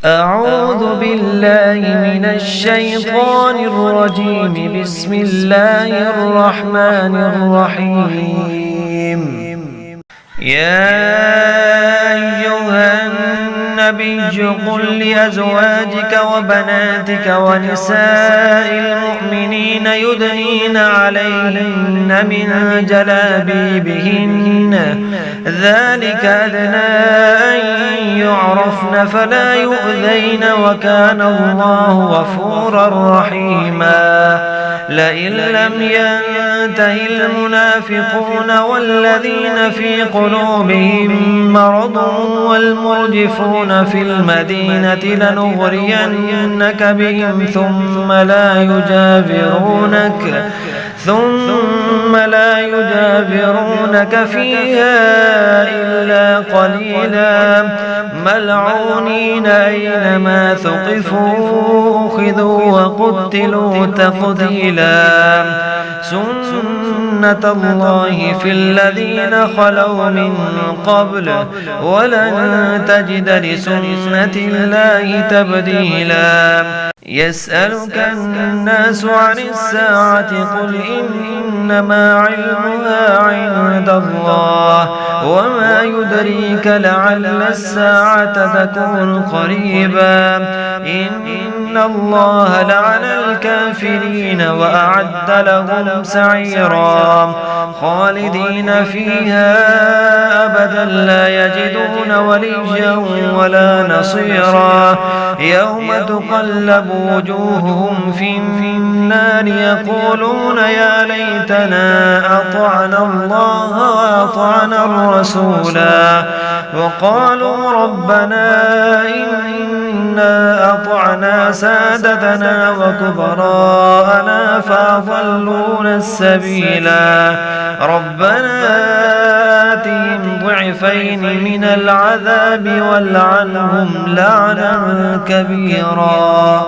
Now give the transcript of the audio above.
أعوذ بالله من الشيطان الرجيم. بسم الله الرحمن الرحيم. يا أيها النبي قل لأزواجك وبناتك ونساء المؤمنين يدنين عليهن من جلابيبهن ذلك أدنى أن يعرفن فلا يؤذين وكان الله غفورا رحيما. لئن لم ينته المنافقون والذين في قلوبهم مرض والمرجفون في المدينة لنغرينك بهم ثم لا يجاورونك فيها إلا قليلا ملعونين أينما ثقفوا أخذوا وقتلوا تقتيلا. سنة الله في الذين خلوا من قبل ولن تجد لسنة الله تبديلا. يسألك الناس عن الساعة قل إنما علمها عند الله وما يدريك لعل الساعة تكون قريبا. إن الله لعن الكافرين وأعد لهم سعيرا خالدين فيها أبدا لا يجدون وليا ولا نصيرا. يوم تقلب وجوههم في النار يقولون يا ليتنا أطعنا الله وأطعنا الرسولا وقالوا ربنا إنا أطعنا سادتنا وكبراءنا فأضلونا السبيلا. ربنا آتهم ضعفين من العذاب والعنهم لعنا كبيرا.